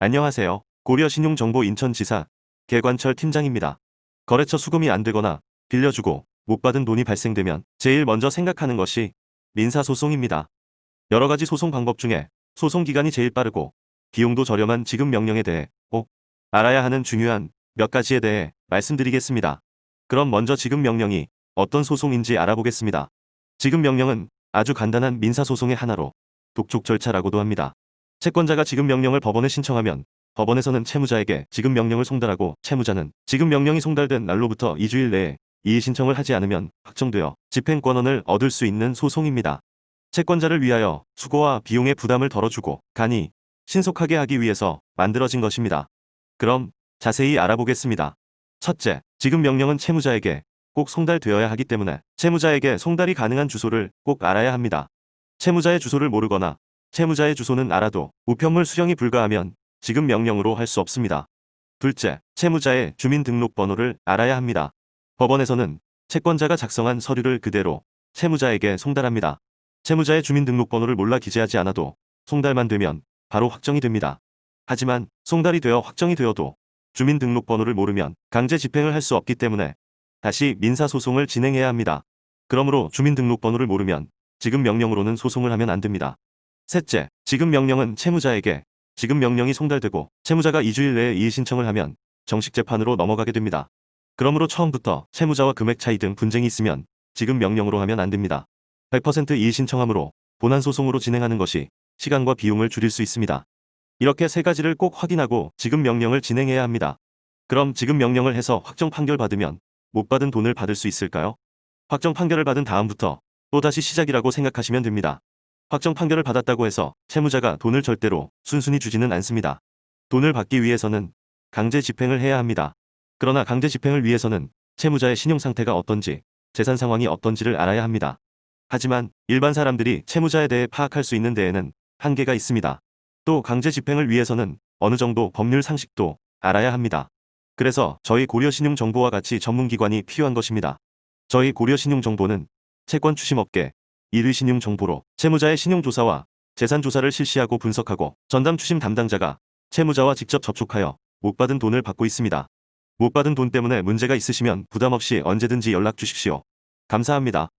안녕하세요. 고려신용정보 인천지사 개관철 팀장입니다. 거래처 수금이 안 되거나 빌려주고 못 받은 돈이 발생되면 제일 먼저 생각하는 것이 민사소송입니다. 여러 가지 소송 방법 중에 소송 기간이 제일 빠르고 비용도 저렴한 지급 명령에 대해 꼭 알아야 하는 중요한 몇 가지에 대해 말씀드리겠습니다. 그럼 먼저 지급 명령이 어떤 소송인지 알아보겠습니다. 지급 명령은 아주 간단한 민사소송의 하나로 독촉 절차라고도 합니다. 채권자가 지급 명령을 법원에 신청하면 법원에서는 채무자에게 지급 명령을 송달하고 채무자는 지급 명령이 송달된 날로부터 2주일 내에 이의 신청을 하지 않으면 확정되어 집행권원을 얻을 수 있는 소송입니다. 채권자를 위하여 수고와 비용의 부담을 덜어주고 간이 신속하게 하기 위해서 만들어진 것입니다. 그럼 자세히 알아보겠습니다. 첫째, 지급 명령은 채무자에게 꼭 송달되어야 하기 때문에 채무자에게 송달이 가능한 주소를 꼭 알아야 합니다. 채무자의 주소를 모르거나 채무자의 주소는 알아도 우편물 수령이 불가하면 지급 명령으로 할 수 없습니다. 둘째, 채무자의 주민등록번호를 알아야 합니다. 법원에서는 채권자가 작성한 서류를 그대로 채무자에게 송달합니다. 채무자의 주민등록번호를 몰라 기재하지 않아도 송달만 되면 바로 확정이 됩니다. 하지만 송달이 되어 확정이 되어도 주민등록번호를 모르면 강제 집행을 할 수 없기 때문에 다시 민사소송을 진행해야 합니다. 그러므로 주민등록번호를 모르면 지급 명령으로는 소송을 하면 안 됩니다. 셋째, 지급 명령은 채무자에게 지급 명령이 송달되고 채무자가 2주일 내에 이의 신청을 하면 정식 재판으로 넘어가게 됩니다. 그러므로 처음부터 채무자와 금액 차이 등 분쟁이 있으면 지급 명령으로 하면 안 됩니다. 100% 이의 신청함으로 본안 소송으로 진행하는 것이 시간과 비용을 줄일 수 있습니다. 이렇게 세 가지를 꼭 확인하고 지급 명령을 진행해야 합니다. 그럼 지급 명령을 해서 확정 판결 받으면 못 받은 돈을 받을 수 있을까요? 확정 판결을 받은 다음부터 또다시 시작이라고 생각하시면 됩니다. 확정 판결을 받았다고 해서 채무자가 돈을 절대로 순순히 주지는 않습니다. 돈을 받기 위해서는 강제 집행을 해야 합니다. 그러나 강제 집행을 위해서는 채무자의 신용 상태가 어떤지, 재산 상황이 어떤지를 알아야 합니다. 하지만 일반 사람들이 채무자에 대해 파악할 수 있는 데에는 한계가 있습니다. 또 강제 집행을 위해서는 어느 정도 법률 상식도 알아야 합니다. 그래서 저희 고려신용정보와 같이 전문기관이 필요한 것입니다. 저희 고려신용정보는 채권 추심업계 1위 신용정보로 채무자의 신용조사와 재산조사를 실시하고 분석하고 전담 추심 담당자가 채무자와 직접 접촉하여 못 받은 돈을 받고 있습니다. 못 받은 돈 때문에 문제가 있으시면 부담 없이 언제든지 연락 주십시오. 감사합니다.